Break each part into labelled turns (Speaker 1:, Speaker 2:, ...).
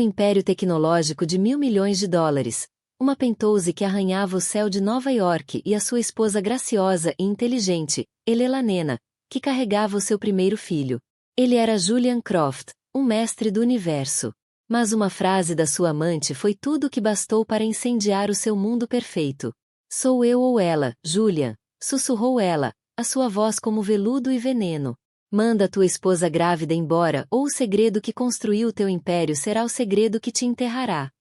Speaker 1: império tecnológico de $1.000 milhões, uma penthouse que arranhava o céu de Nova York e a sua esposa graciosa e inteligente, Elelanena, que carregava o seu primeiro filho. Ele era Julian Croft, um mestre do universo. Mas uma frase da sua amante foi tudo o que bastou para incendiar o seu mundo perfeito. Sou eu ou ela, Julian, sussurrou ela, a sua voz como veludo e veneno. Manda tua esposa grávida embora ou o segredo que construiu o teu império será o segredo que te enterrará.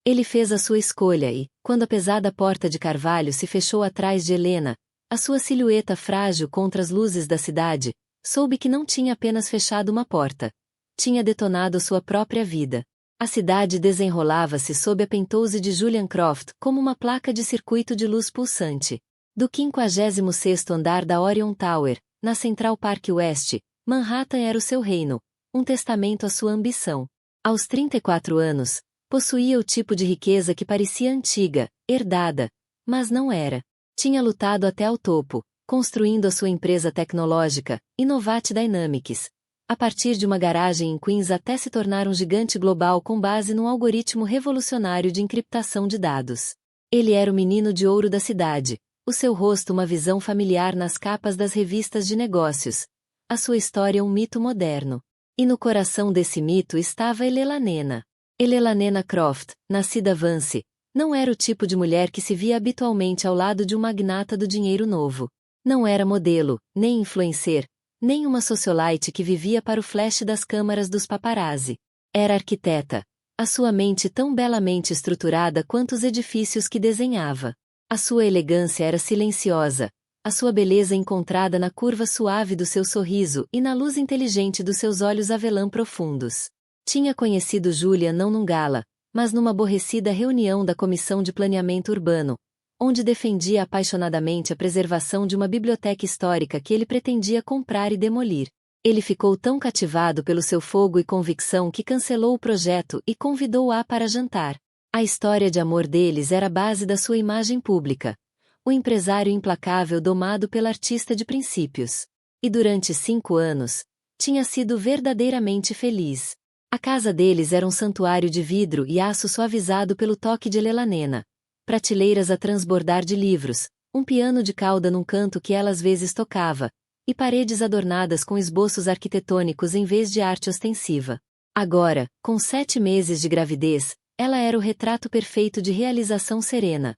Speaker 1: Ele fez a sua escolha e, quando a pesada porta de carvalho se fechou atrás de Helena, a sua silhueta frágil contra as luzes da cidade, soube que não tinha apenas fechado uma porta. Tinha detonado sua própria vida. A cidade desenrolava-se sob a penthouse de Julian Croft como uma placa de circuito de luz pulsante. Do 56º andar da Orion Tower, na Central Park West, Manhattan era o seu reino, um testamento à sua ambição. Aos 34 anos, possuía o tipo de riqueza que parecia antiga, herdada, mas não era. Tinha lutado até ao topo, construindo a sua empresa tecnológica, Innovate Dynamics, a partir de uma garagem em Queens até se tornar um gigante global com base num algoritmo revolucionário de encriptação de dados. Ele era o menino de ouro da cidade, o seu rosto uma visão familiar nas capas das revistas de negócios, a sua história um mito moderno. E no coração desse mito estava Elelanena. Elelanena Croft, nascida Vance, não era o tipo de mulher que se via habitualmente ao lado de um magnata do dinheiro novo. Não era modelo, nem influencer, nem uma socialite que vivia para o flash das câmaras dos paparazzi. Era arquiteta, a sua mente tão belamente estruturada quanto os edifícios que desenhava. A sua elegância era silenciosa, a sua beleza encontrada na curva suave do seu sorriso e na luz inteligente dos seus olhos avelã profundos. Tinha conhecido Julia não num gala, mas numa aborrecida reunião da Comissão de Planeamento Urbano, onde defendia apaixonadamente a preservação de uma biblioteca histórica que ele pretendia comprar e demolir. Ele ficou tão cativado pelo seu fogo e convicção que cancelou o projeto e convidou-a para jantar. A história de amor deles era a base da sua imagem pública. O empresário implacável domado pela artista de princípios. E durante 5 anos, tinha sido verdadeiramente feliz. A casa deles era um santuário de vidro e aço suavizado pelo toque de Elelanena. Prateleiras a transbordar de livros, um piano de cauda num canto que ela às vezes tocava, e paredes adornadas com esboços arquitetônicos em vez de arte ostensiva. Agora, com 7 meses de gravidez, ela era o retrato perfeito de realização serena.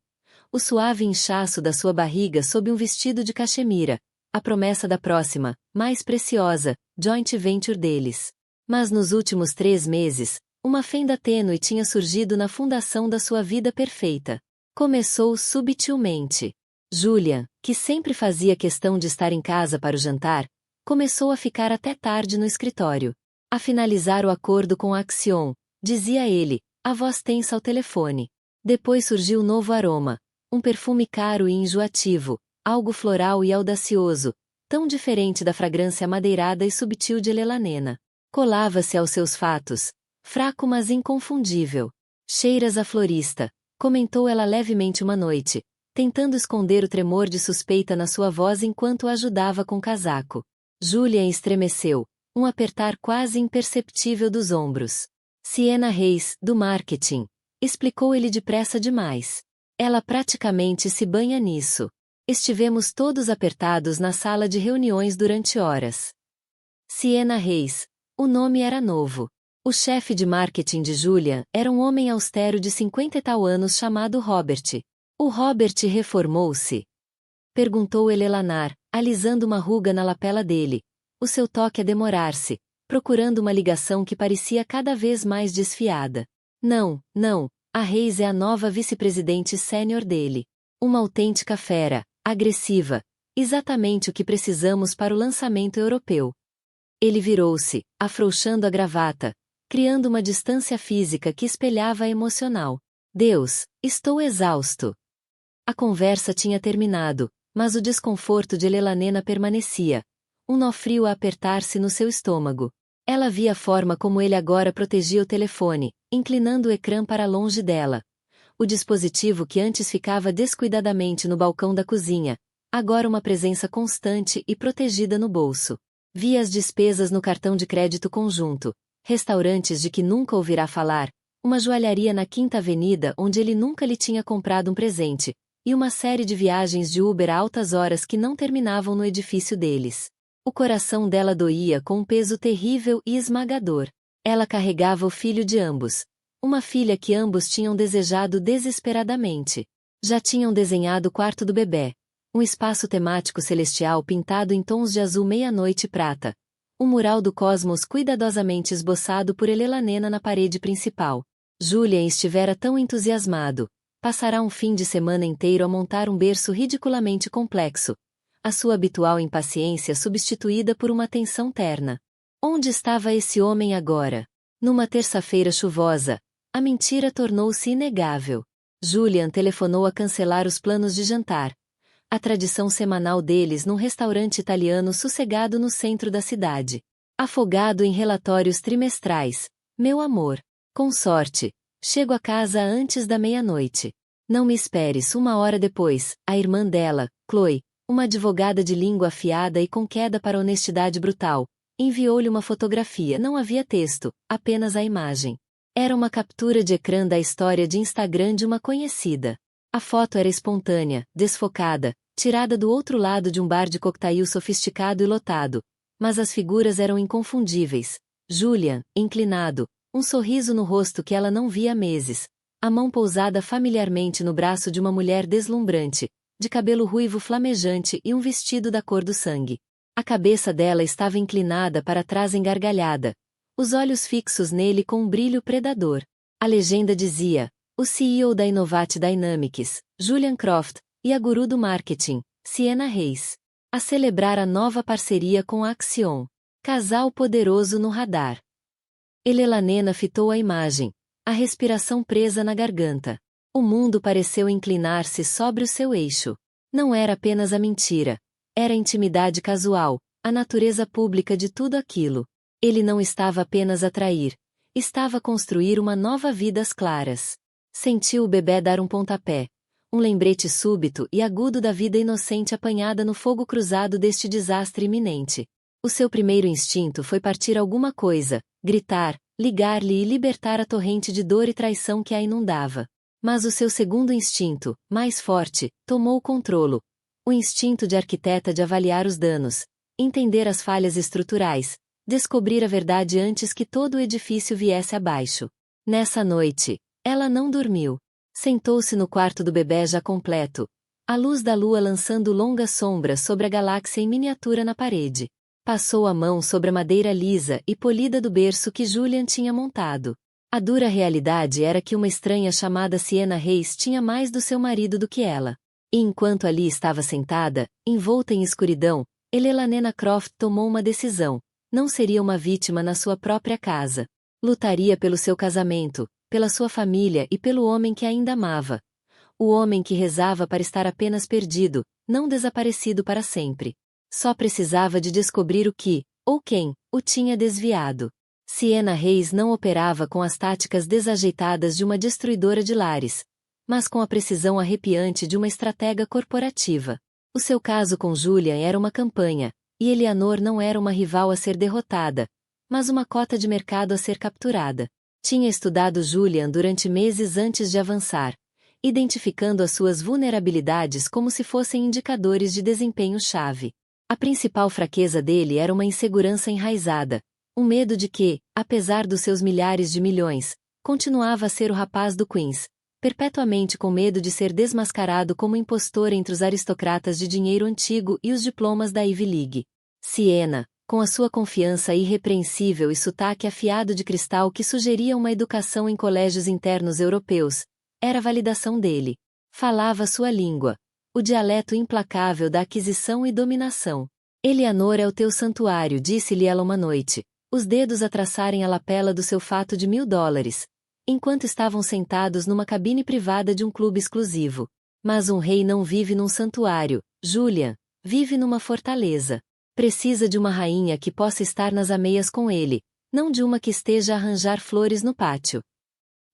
Speaker 1: O suave inchaço da sua barriga sob um vestido de cachemira, a promessa da próxima, mais preciosa, joint venture deles. Mas nos últimos 3 meses, uma fenda tênue tinha surgido na fundação da sua vida perfeita. Começou subtilmente. Julian, que sempre fazia questão de estar em casa para o jantar, começou a ficar até tarde no escritório. A finalizar o acordo com a Axion, dizia ele, a voz tensa ao telefone. Depois surgiu um novo aroma, um perfume caro e enjoativo, algo floral e audacioso, tão diferente da fragrância amadeirada e subtil de Elelanena. Colava-se aos seus fatos, fraco mas inconfundível. Cheiras a florista, comentou ela levemente uma noite, tentando esconder o tremor de suspeita na sua voz enquanto o ajudava com o casaco. Julian estremeceu, um apertar quase imperceptível dos ombros. Siena Reis, do marketing, explicou ele depressa demais. Ela praticamente se banha nisso. Estivemos todos apertados na sala de reuniões durante horas. Siena Reis. O nome era novo. O chefe de marketing de Julian era um homem austero de 50 e tal anos chamado Robert. O Robert reformou-se? Perguntou Eleanor, alisando uma ruga na lapela dele, o seu toque a demorar-se, procurando uma ligação que parecia cada vez mais desfiada. Não, a Reis é a nova vice-presidente sênior dele. Uma autêntica fera, agressiva, exatamente o que precisamos para o lançamento europeu. Ele virou-se, afrouxando a gravata, criando uma distância física que espelhava a emocional. Deus, estou exausto. A conversa tinha terminado, mas o desconforto de Elelanena permanecia. Um nó frio a apertar-se no seu estômago. Ela via a forma como ele agora protegia o telefone, inclinando o ecrã para longe dela. O dispositivo que antes ficava descuidadamente no balcão da cozinha, agora uma presença constante e protegida no bolso. Via as despesas no cartão de crédito conjunto, restaurantes de que nunca ouvirá falar, uma joalharia na Quinta Avenida onde ele nunca lhe tinha comprado um presente, e uma série de viagens de Uber a altas horas que não terminavam no edifício deles. O coração dela doía com um peso terrível e esmagador. Ela carregava o filho de ambos. Uma filha que ambos tinham desejado desesperadamente. Já tinham desenhado o quarto do bebê. Um espaço temático celestial pintado em tons de azul meia-noite e prata. Um mural do cosmos cuidadosamente esboçado por Elélanena na parede principal. Julian estivera tão entusiasmado. Passará um fim de semana inteiro a montar um berço ridiculamente complexo. A sua habitual impaciência substituída por uma tensão terna. Onde estava esse homem agora? Numa terça-feira chuvosa, a mentira tornou-se inegável. Julian telefonou a cancelar os planos de jantar. A tradição semanal deles num restaurante italiano sossegado no centro da cidade. Afogado em relatórios trimestrais. Meu amor. Com sorte, chego a casa antes da meia-noite. Não me esperes 1 hora depois, a irmã dela, Chloe, uma advogada de língua afiada e com queda para a honestidade brutal, enviou-lhe uma fotografia. Não havia texto, apenas a imagem. Era uma captura de ecrã da história de Instagram de uma conhecida. A foto era espontânea, desfocada, tirada do outro lado de um bar de cocktail sofisticado e lotado, mas as figuras eram inconfundíveis. Julian, inclinado, um sorriso no rosto que ela não via há meses, a mão pousada familiarmente no braço de uma mulher deslumbrante, de cabelo ruivo flamejante e um vestido da cor do sangue. A cabeça dela estava inclinada para trás engargalhada, os olhos fixos nele com um brilho predador. A legenda dizia: o CEO da Innovate Dynamics, Julian Croft, e a guru do marketing, Sienna Reis. A celebrar a nova parceria com a Axion. Casal poderoso no radar. Elélanena fitou a imagem, a respiração presa na garganta. O mundo pareceu inclinar-se sobre o seu eixo. Não era apenas a mentira. Era a intimidade casual, a natureza pública de tudo aquilo. Ele não estava apenas a trair. Estava a construir uma nova vida às claras. Sentiu o bebê dar um pontapé. Um lembrete súbito e agudo da vida inocente apanhada no fogo cruzado deste desastre iminente. O seu primeiro instinto foi partir alguma coisa, gritar, ligar-lhe e libertar a torrente de dor e traição que a inundava. Mas o seu segundo instinto, mais forte, tomou o controlo. O instinto de arquiteta de avaliar os danos, entender as falhas estruturais, descobrir a verdade antes que todo o edifício viesse abaixo. Nessa noite, ela não dormiu. Sentou-se no quarto do bebê já completo, a luz da lua lançando longas sombras sobre a galáxia em miniatura na parede. Passou a mão sobre a madeira lisa e polida do berço que Julian tinha montado. A dura realidade era que uma estranha chamada Sienna Reis tinha mais do seu marido do que ela. E enquanto ali estava sentada, envolta em escuridão, Elélanena Croft tomou uma decisão. Não seria uma vítima na sua própria casa. Lutaria pelo seu casamento, pela sua família e pelo homem que ainda amava. O homem que rezava para estar apenas perdido, não desaparecido para sempre. Só precisava de descobrir o que, ou quem, o tinha desviado. Sienna Reis não operava com as táticas desajeitadas de uma destruidora de lares, mas com a precisão arrepiante de uma estratega corporativa. O seu caso com Julian era uma campanha, e Eleanor não era uma rival a ser derrotada, mas uma cota de mercado a ser capturada. Tinha estudado Julian durante meses antes de avançar, identificando as suas vulnerabilidades como se fossem indicadores de desempenho-chave. A principal fraqueza dele era uma insegurança enraizada, um medo de que, apesar dos seus milhares de milhões, continuava a ser o rapaz do Queens, perpetuamente com medo de ser desmascarado como impostor entre os aristocratas de dinheiro antigo e os diplomas da Ivy League. Sienna, com a sua confiança irrepreensível e sotaque afiado de cristal que sugeria uma educação em colégios internos europeus, era a validação dele. Falava sua língua, o dialeto implacável da aquisição e dominação. Eleanor é o teu santuário, disse-lhe ela uma noite, os dedos a traçarem a lapela do seu fato de $1000, enquanto estavam sentados numa cabine privada de um clube exclusivo. Mas um rei não vive num santuário, Julian, vive numa fortaleza. Precisa de uma rainha que possa estar nas ameias com ele, não de uma que esteja a arranjar flores no pátio.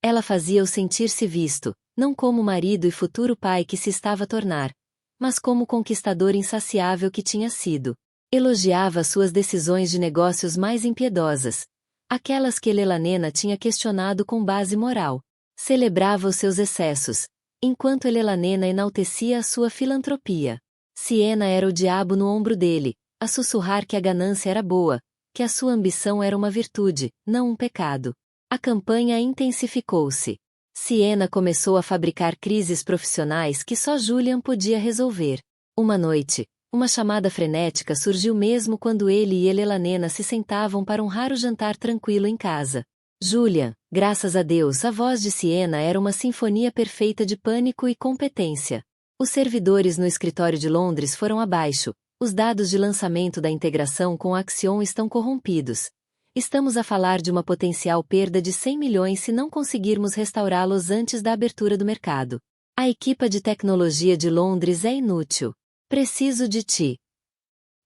Speaker 1: Ela fazia-o sentir-se visto, não como o marido e futuro pai que se estava a tornar, mas como o conquistador insaciável que tinha sido. Elogiava suas decisões de negócios mais impiedosas, Aquelas que Elenanena tinha questionado com base moral. Celebrava os seus excessos, enquanto Elenanena enaltecia a sua filantropia. Siena era o diabo no ombro dele, a sussurrar que a ganância era boa, que a sua ambição era uma virtude, não um pecado. A campanha intensificou-se. Siena começou a fabricar crises profissionais que só Julian podia resolver. Uma noite, uma chamada frenética surgiu mesmo quando ele e Elenanena se sentavam para um raro jantar tranquilo em casa. Julian, graças a Deus, a voz de Siena era uma sinfonia perfeita de pânico e competência. Os servidores no escritório de Londres foram abaixo. Os dados de lançamento da integração com a Axiom estão corrompidos. Estamos a falar de uma potencial perda de 100 milhões se não conseguirmos restaurá-los antes da abertura do mercado. A equipa de tecnologia de Londres é inútil. Preciso de ti.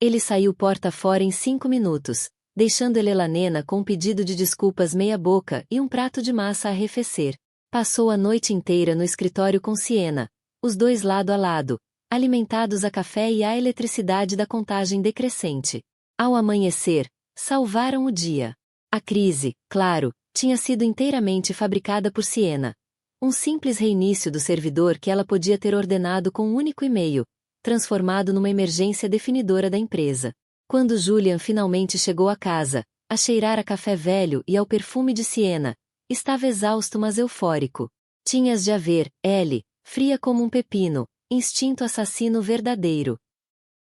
Speaker 1: Ele saiu porta fora em 5 minutos, deixando Elenanena com um pedido de desculpas meia-boca e um prato de massa a arrefecer. Passou a noite inteira no escritório com Siena, os dois lado a lado, alimentados a café e à eletricidade da contagem decrescente. Ao amanhecer, salvaram o dia. A crise, claro, tinha sido inteiramente fabricada por Siena. Um simples reinício do servidor que ela podia ter ordenado com um único e-mail, transformado numa emergência definidora da empresa. Quando Julian finalmente chegou a casa, a cheirar a café velho e ao perfume de Siena, estava exausto mas eufórico. Tinhas de haver, Ellie, fria como um pepino, instinto assassino verdadeiro.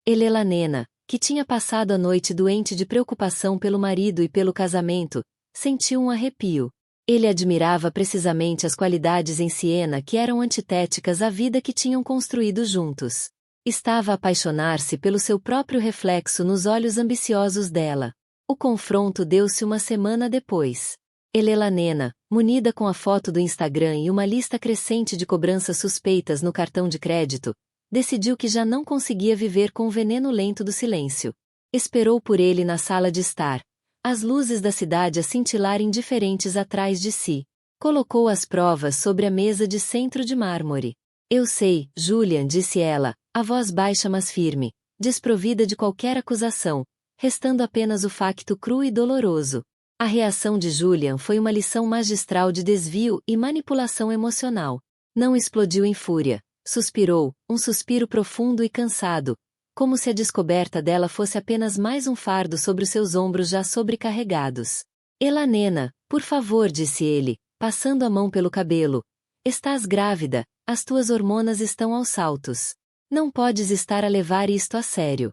Speaker 1: Elenanena, que tinha passado a noite doente de preocupação pelo marido e pelo casamento, sentiu um arrepio. Ele admirava precisamente as qualidades em Siena que eram antitéticas à vida que tinham construído juntos. Estava a apaixonar-se pelo seu próprio reflexo nos olhos ambiciosos dela. O confronto deu-se uma semana depois. Elenanena, munida com a foto do Instagram e uma lista crescente de cobranças suspeitas no cartão de crédito, decidiu que já não conseguia viver com o veneno lento do silêncio. Esperou por ele na sala de estar. As luzes da cidade a cintilar indiferentes atrás de si. Colocou as provas sobre a mesa de centro de mármore. Eu sei, Julian, disse ela, a voz baixa mas firme, desprovida de qualquer acusação, restando apenas o facto cru e doloroso. A reação de Julian foi uma lição magistral de desvio e manipulação emocional. Não explodiu em fúria, suspirou, um suspiro profundo e cansado, como se a descoberta dela fosse apenas mais um fardo sobre os seus ombros já sobrecarregados. Elenanena, por favor, disse ele, passando a mão pelo cabelo. Estás grávida, as tuas hormonas estão aos saltos. Não podes estar a levar isto a sério.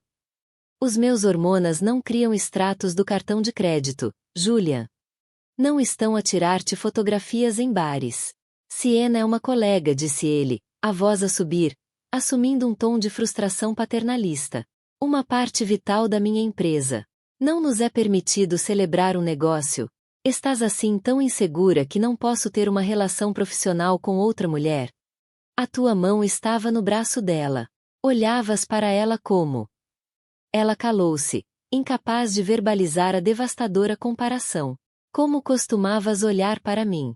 Speaker 1: Os meus hormonas não criam extratos do cartão de crédito, Julian. Não estão a tirar-te fotografias em bares. Siena é uma colega, disse ele, a voz a subir, assumindo um tom de frustração paternalista. Uma parte vital da minha empresa. Não nos é permitido celebrar um negócio. Estás assim tão insegura que não posso ter uma relação profissional com outra mulher? A tua mão estava no braço dela. Olhavas para ela como... Ela calou-se, incapaz de verbalizar a devastadora comparação. Como costumavas olhar para mim?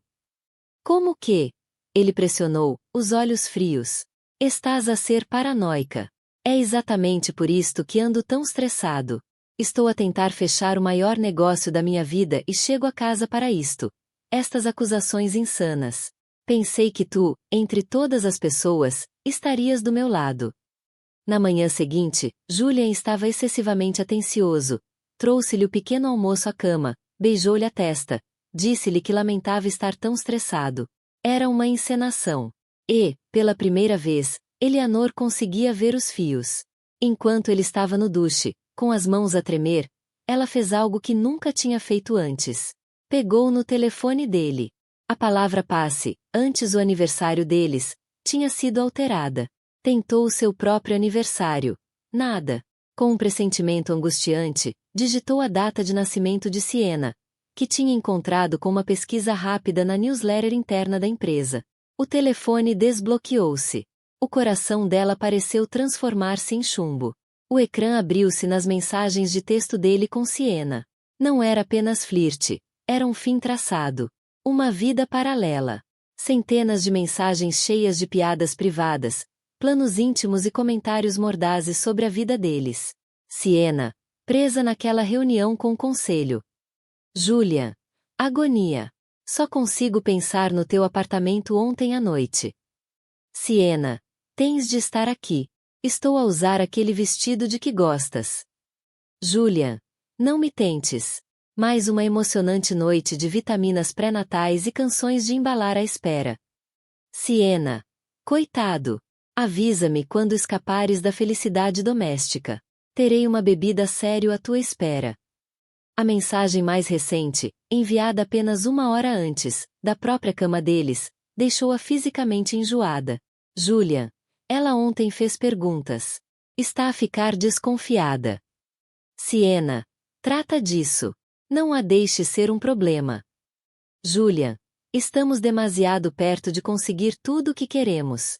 Speaker 1: Como que? Ele pressionou, os olhos frios. Estás a ser paranoica. É exatamente por isto que ando tão estressado. Estou a tentar fechar o maior negócio da minha vida e chego a casa para isto. Estas acusações insanas. Pensei que tu, entre todas as pessoas, estarias do meu lado. Na manhã seguinte, Julian estava excessivamente atencioso. Trouxe-lhe o pequeno almoço à cama, beijou-lhe a testa, disse-lhe que lamentava estar tão estressado. Era uma encenação. E, pela primeira vez, Eleanor conseguia ver os fios. Enquanto ele estava no duche, com as mãos a tremer, ela fez algo que nunca tinha feito antes. Pegou no telefone dele. A palavra passe, antes o aniversário deles, tinha sido alterada. Tentou o seu próprio aniversário. Nada. Com um pressentimento angustiante, digitou a data de nascimento de Siena, que tinha encontrado com uma pesquisa rápida na newsletter interna da empresa. O telefone desbloqueou-se. O coração dela pareceu transformar-se em chumbo. O ecrã abriu-se nas mensagens de texto dele com Siena. Não era apenas flirte, era um fim traçado. Uma vida paralela. Centenas de mensagens cheias de piadas privadas, planos íntimos e comentários mordazes sobre a vida deles. Siena, presa naquela reunião com o conselho. Julian, Agonia. Só consigo pensar no teu apartamento ontem à noite. Siena. Tens de estar aqui. Estou a usar aquele vestido de que gostas. Julian. Não me tentes. Mais uma emocionante noite de vitaminas pré-natais e canções de embalar à espera. Siena. Coitado. Avisa-me quando escapares da felicidade doméstica. Terei uma bebida sério à tua espera. A mensagem mais recente, enviada apenas 1 hora antes, da própria cama deles, deixou-a fisicamente enjoada. Julian. Ela ontem fez perguntas. Está a ficar desconfiada. Siena. Trata disso. Não a deixe ser um problema. Julian. Estamos demasiado perto de conseguir tudo o que queremos.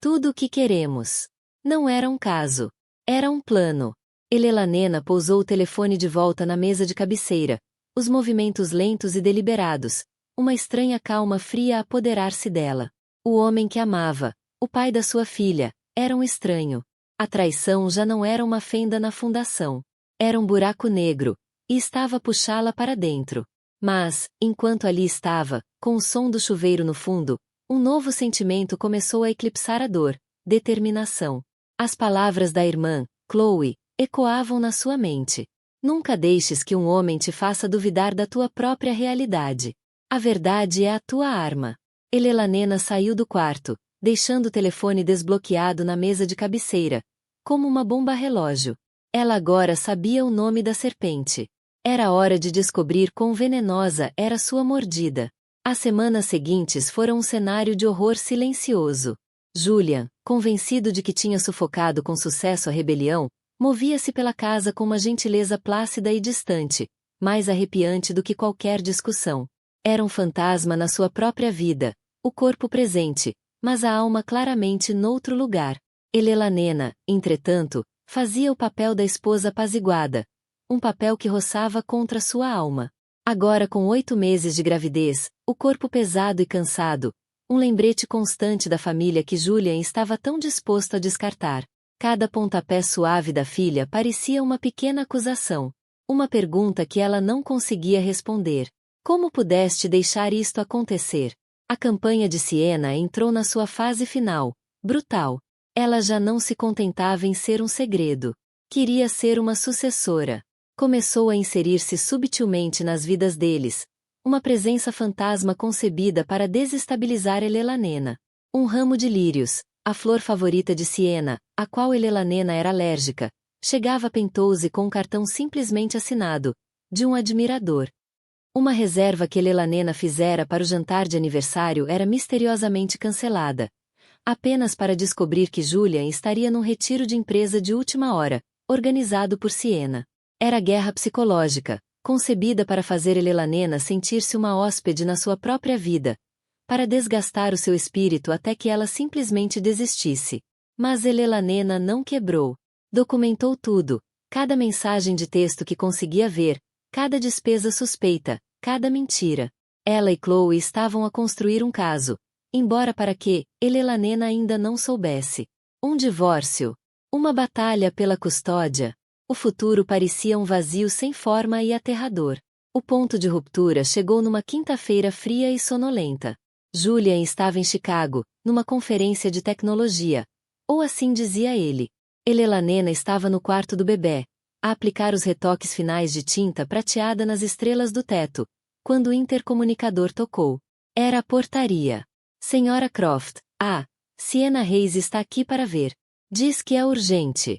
Speaker 1: Tudo o que queremos. Não era um caso. Era um plano. Elelanena pousou o telefone de volta na mesa de cabeceira, os movimentos lentos e deliberados, uma estranha calma fria a apoderar-se dela. O homem que amava, o pai da sua filha, era um estranho. A traição já não era uma fenda na fundação. Era um buraco negro, e estava a puxá-la para dentro. Mas, enquanto ali estava, com o som do chuveiro no fundo, um novo sentimento começou a eclipsar a dor: determinação. As palavras da irmã, Chloe, ecoavam na sua mente. Nunca deixes que um homem te faça duvidar da tua própria realidade. A verdade é a tua arma. Elelanena saiu do quarto, deixando o telefone desbloqueado na mesa de cabeceira, como uma bomba-relógio. Ela agora sabia o nome da serpente. Era hora de descobrir quão venenosa era sua mordida. As semanas seguintes foram um cenário de horror silencioso. Julian, convencido de que tinha sufocado com sucesso a rebelião, movia-se pela casa com uma gentileza plácida e distante, mais arrepiante do que qualquer discussão. Era um fantasma na sua própria vida, o corpo presente, mas a alma claramente noutro lugar. Elelanena, entretanto, fazia o papel da esposa apaziguada, um papel que roçava contra sua alma. Agora com 8 meses de gravidez, o corpo pesado e cansado, um lembrete constante da família que Julian estava tão disposto a descartar. Cada pontapé suave da filha parecia uma pequena acusação. Uma pergunta que ela não conseguia responder. Como pudeste deixar isto acontecer? A campanha de Siena entrou na sua fase final, brutal. Ela já não se contentava em ser um segredo. Queria ser uma sucessora. Começou a inserir-se subtilmente nas vidas deles. Uma presença fantasma concebida para desestabilizar Elelanena. Um ramo de lírios, a flor favorita de Siena, a qual Elelanena era alérgica, chegava Pentose com um cartão simplesmente assinado, de um admirador. Uma reserva que Elelanena fizera para o jantar de aniversário era misteriosamente cancelada, apenas para descobrir que Julian estaria num retiro de empresa de última hora, organizado por Siena. Era guerra psicológica, concebida para fazer Elelanena sentir-se uma hóspede na sua própria vida, para desgastar o seu espírito até que ela simplesmente desistisse. Mas Elelanena não quebrou. Documentou tudo, cada mensagem de texto que conseguia ver, cada despesa suspeita, cada mentira. Ela e Chloe estavam a construir um caso, embora para que Elelanena ainda não soubesse. Um divórcio. Uma batalha pela custódia. O futuro parecia um vazio sem forma e aterrador. O ponto de ruptura chegou numa quinta-feira fria e sonolenta. Julian estava em Chicago, numa conferência de tecnologia. Ou assim dizia ele. Elelanena estava no quarto do bebê, a aplicar os retoques finais de tinta prateada nas estrelas do teto, quando o intercomunicador tocou. Era a portaria. Senhora Croft, Siena Reis está aqui para ver. Diz que é urgente.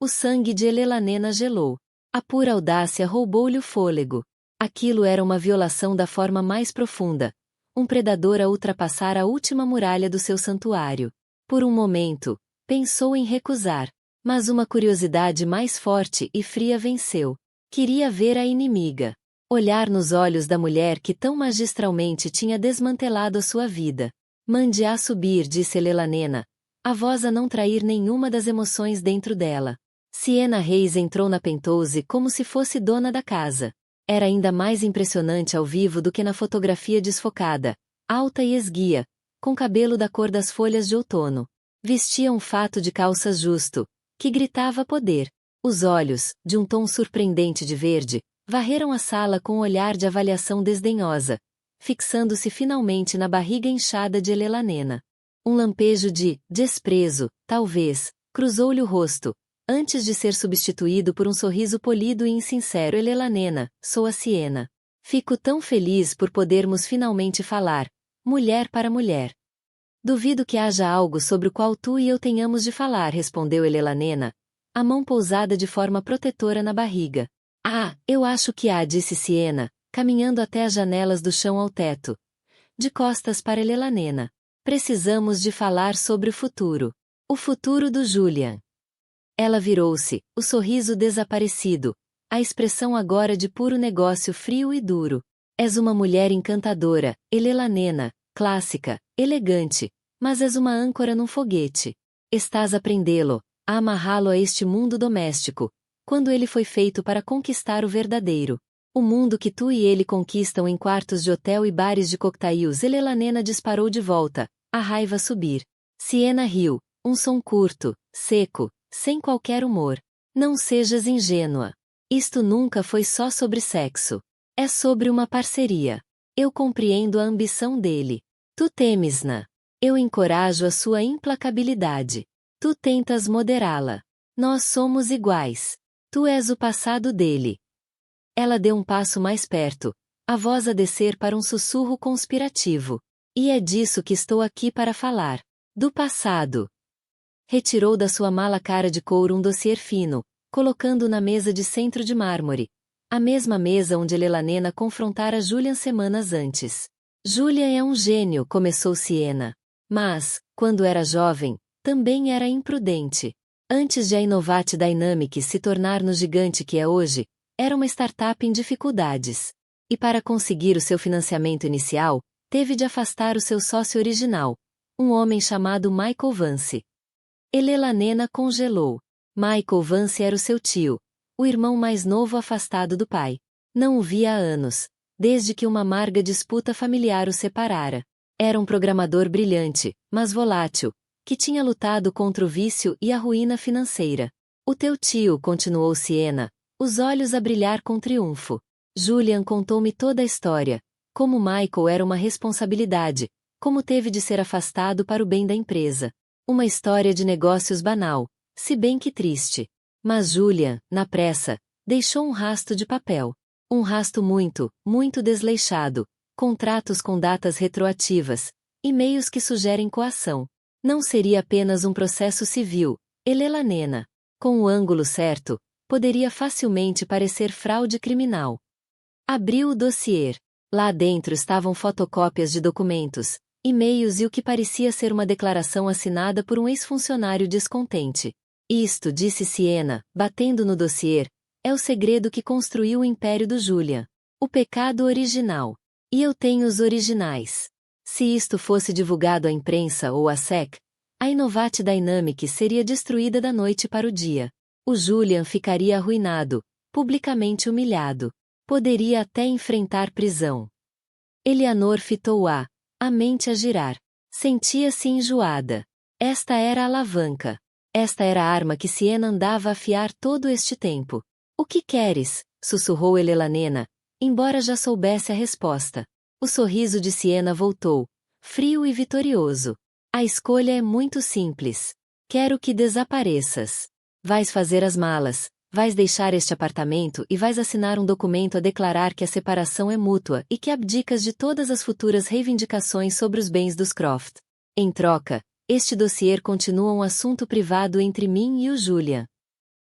Speaker 1: O sangue de Elelanena gelou. A pura audácia roubou-lhe o fôlego. Aquilo era uma violação da forma mais profunda. Um predador a ultrapassar a última muralha do seu santuário. Por um momento, pensou em recusar. Mas uma curiosidade mais forte e fria venceu. Queria ver a inimiga. Olhar nos olhos da mulher que tão magistralmente tinha desmantelado a sua vida. Mande-a subir, disse Elelanena, a voz a não trair nenhuma das emoções dentro dela. Siena Reis entrou na Pentose como se fosse dona da casa. Era ainda mais impressionante ao vivo do que na fotografia desfocada, alta e esguia, com cabelo da cor das folhas de outono. Vestia um fato de calça justo, que gritava poder. Os olhos, de um tom surpreendente de verde, Varreram a sala com um olhar de avaliação desdenhosa, fixando-se finalmente na barriga inchada de Elelanena. Um lampejo de desprezo, talvez, cruzou-lhe o rosto, antes de ser substituído por um sorriso polido e insincero. Elelanena, sou a Siena. Fico tão feliz por podermos finalmente falar, mulher para mulher. Duvido que haja algo sobre o qual tu e eu tenhamos de falar, respondeu Elelanena, a mão pousada de forma protetora na barriga. Ah, eu acho que há, disse Siena, caminhando até as janelas do chão ao teto. De costas para Elelanena. Precisamos de falar sobre o futuro. O futuro do Julian. Ela virou-se, o sorriso desaparecido, a expressão agora de puro negócio frio e duro. És uma mulher encantadora, Elelanena, clássica, elegante, mas és uma âncora num foguete. Estás a prendê-lo, a amarrá-lo a este mundo doméstico, quando ele foi feito para conquistar o verdadeiro. O mundo que tu e ele conquistam em quartos de hotel e bares de cocktails. Elelanena disparou de volta, a raiva a subir. Siena riu, um som curto, seco, sem qualquer humor. Não sejas ingênua. Isto nunca foi só sobre sexo. É sobre uma parceria. Eu compreendo a ambição dele. Tu temes-na. Eu encorajo a sua implacabilidade. Tu tentas moderá-la. Nós somos iguais. Tu és o passado dele. Ela deu um passo mais perto, a voz a descer para um sussurro conspirativo. E é disso que estou aqui para falar. Do passado. Retirou da sua mala cara de couro um dossiê fino, colocando-o na mesa de centro de mármore. A mesma mesa onde Elelanena confrontara Julian semanas antes. Julian é um gênio, começou Siena. Mas, quando era jovem, também era imprudente. Antes de a Innovate Dynamics se tornar no gigante que é hoje, era uma startup em dificuldades. E para conseguir o seu financiamento inicial, teve de afastar o seu sócio original, um homem chamado Michael Vance. Elelanena congelou. Michael Vance era o seu tio, o irmão mais novo afastado do pai. Não o via há anos, desde que uma amarga disputa familiar o separara. Era um programador brilhante, mas volátil, que tinha lutado contra o vício e a ruína financeira. O teu tio, continuou Siena, os olhos a brilhar com triunfo. Julian contou-me toda a história, como Michael era uma responsabilidade, como teve de ser afastado para o bem da empresa. Uma história de negócios banal, se bem que triste. Mas Julian, na pressa, deixou um rasto de papel. Um rasto muito, muito desleixado, contratos com datas retroativas, e-mails que sugerem coação. Não seria apenas um processo civil, Elelanena. Com o ângulo certo, poderia facilmente parecer fraude criminal. Abriu o dossiê. Lá dentro estavam fotocópias de documentos, e-mails e o que parecia ser uma declaração assinada por um ex-funcionário descontente. Isto, disse Siena, batendo no dossiê, é o segredo que construiu o império do Julian. O pecado original. E eu tenho os originais. Se isto fosse divulgado à imprensa ou à SEC, a Innovate Dynamics seria destruída da noite para o dia. O Julian ficaria arruinado, publicamente humilhado. Poderia até enfrentar prisão. Eleanor fitou-a, a mente a girar. Sentia-se enjoada. Esta era a alavanca. Esta era a arma que Siena andava a afiar todo este tempo. O que queres? Sussurrou Elelanena, embora já soubesse a resposta. O sorriso de Siena voltou, frio e vitorioso. A escolha é muito simples. Quero que desapareças. Vais fazer as malas, vais deixar este apartamento e vais assinar um documento a declarar que a separação é mútua e que abdicas de todas as futuras reivindicações sobre os bens dos Croft. Em troca, este dossiê continua um assunto privado entre mim e o Julian.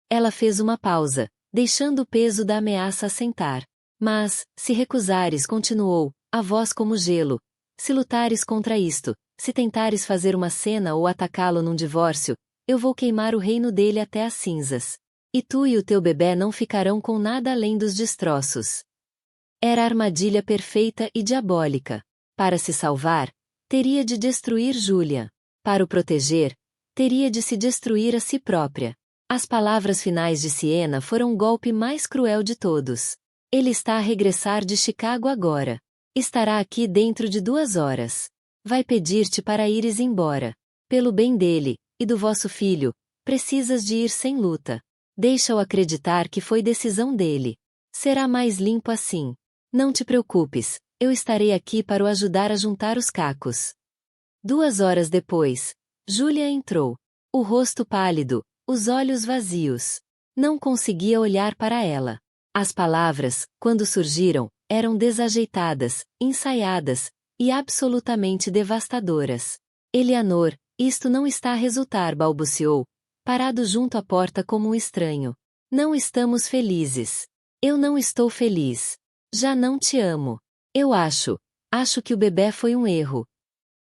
Speaker 1: Ela fez uma pausa, deixando o peso da ameaça assentar. Mas, se recusares, continuou, a voz como gelo, se lutares contra isto, se tentares fazer uma cena ou atacá-lo num divórcio, eu vou queimar o reino dele até as cinzas. E tu e o teu bebê não ficarão com nada além dos destroços. Era a armadilha perfeita e diabólica. Para se salvar, teria de destruir Julian. Para o proteger, teria de se destruir a si própria. As palavras finais de Siena foram o golpe mais cruel de todos. Ele está a regressar de Chicago agora. Estará aqui dentro de 2 horas. Vai pedir-te para ires embora. Pelo bem dele, e do vosso filho, precisas de ir sem luta. Deixa-o acreditar que foi decisão dele. Será mais limpo assim. Não te preocupes, eu estarei aqui para o ajudar a juntar os cacos. 2 horas depois, Júlia entrou. O rosto pálido, os olhos vazios. Não conseguia olhar para ela. As palavras, quando surgiram, eram desajeitadas, ensaiadas, e absolutamente devastadoras. Eleanor, isto não está a resultar, balbuciou, parado junto à porta como um estranho. Não estamos felizes. Eu não estou feliz. Já não te amo. Eu acho que o bebê foi um erro.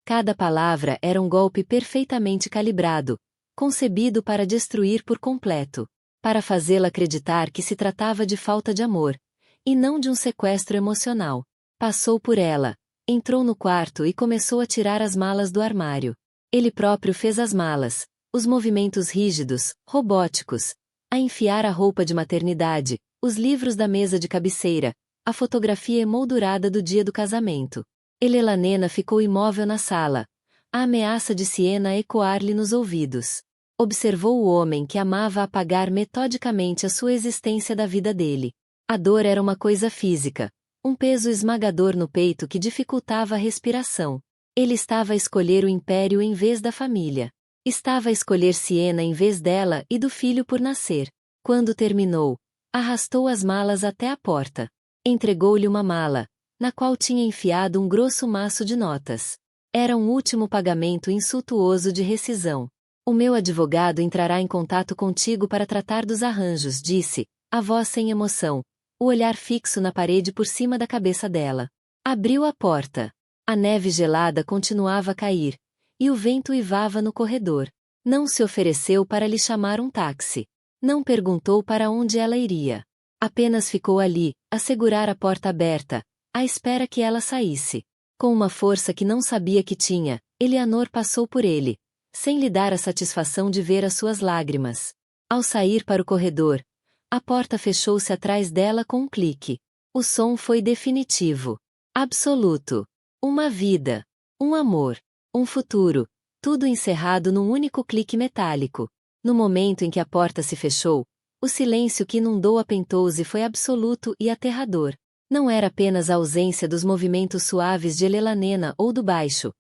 Speaker 1: Cada palavra era um golpe perfeitamente calibrado, concebido para destruir por completo, para fazê-la acreditar que se tratava de falta de amor, e não de um sequestro emocional. Passou por ela, entrou no quarto e começou a tirar as malas do armário. Ele próprio fez as malas, os movimentos rígidos, robóticos, a enfiar a roupa de maternidade, os livros da mesa de cabeceira, a fotografia emoldurada do dia do casamento. Helena ficou imóvel na sala, a ameaça de Siena a ecoar-lhe nos ouvidos. Observou o homem que amava apagar metodicamente a sua existência da vida dele. A dor era uma coisa física, um peso esmagador no peito que dificultava a respiração. Ele estava a escolher o império em vez da família. Estava a escolher Siena em vez dela e do filho por nascer. Quando terminou, arrastou as malas até a porta. Entregou-lhe uma mala, na qual tinha enfiado um grosso maço de notas. Era um último pagamento insultuoso de rescisão. O meu advogado entrará em contato contigo para tratar dos arranjos, disse, a voz sem emoção, o olhar fixo na parede por cima da cabeça dela. Abriu a porta. A neve gelada continuava a cair, e o vento uivava no corredor. Não se ofereceu para lhe chamar um táxi. Não perguntou para onde ela iria. Apenas ficou ali, a segurar a porta aberta, à espera que ela saísse. Com uma força que não sabia que tinha, Eleanor passou por ele, sem lhe dar a satisfação de ver as suas lágrimas. Ao sair para o corredor, a porta fechou-se atrás dela com um clique. O som foi definitivo. Absoluto. Uma vida. Um amor. Um futuro. Tudo encerrado num único clique metálico. No momento em que a porta se fechou, o silêncio que inundou a Penthouse foi absoluto e aterrador. Não era apenas a ausência dos movimentos suaves de Helena ou do baixo,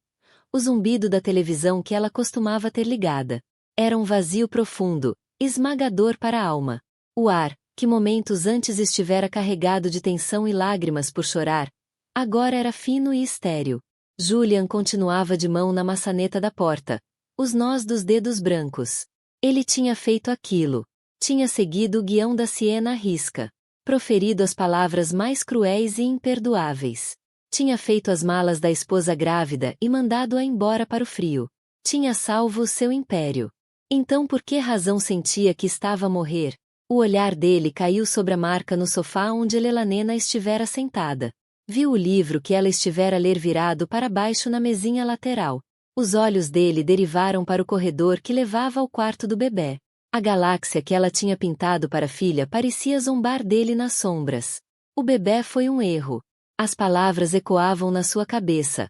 Speaker 1: o zumbido da televisão que ela costumava ter ligada. Era um vazio profundo, esmagador para a alma. O ar, que momentos antes estivera carregado de tensão e lágrimas por chorar, agora era fino e estéril. Julian continuava de mão na maçaneta da porta, os nós dos dedos brancos. Ele tinha feito aquilo. Tinha seguido o guião da Siena à risca. Proferido as palavras mais cruéis e imperdoáveis. Tinha feito as malas da esposa grávida e mandado-a embora para o frio. Tinha salvo o seu império. Então por que razão sentia que estava a morrer? O olhar dele caiu sobre a marca no sofá onde Helena estivera sentada. Viu o livro que ela estivera a ler virado para baixo na mesinha lateral. Os olhos dele derivaram para o corredor que levava ao quarto do bebê. A galáxia que ela tinha pintado para a filha parecia zombar dele nas sombras. O bebê foi um erro. As palavras ecoavam na sua cabeça.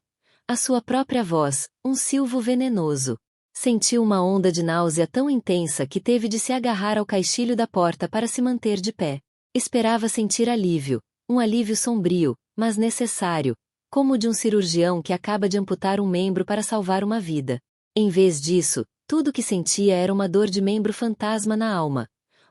Speaker 1: A sua própria voz, um silvo venenoso. Sentiu uma onda de náusea tão intensa que teve de se agarrar ao caixilho da porta para se manter de pé. Esperava sentir alívio, um alívio sombrio, mas necessário, como o de um cirurgião que acaba de amputar um membro para salvar uma vida. Em vez disso, tudo o que sentia era uma dor de membro fantasma na alma.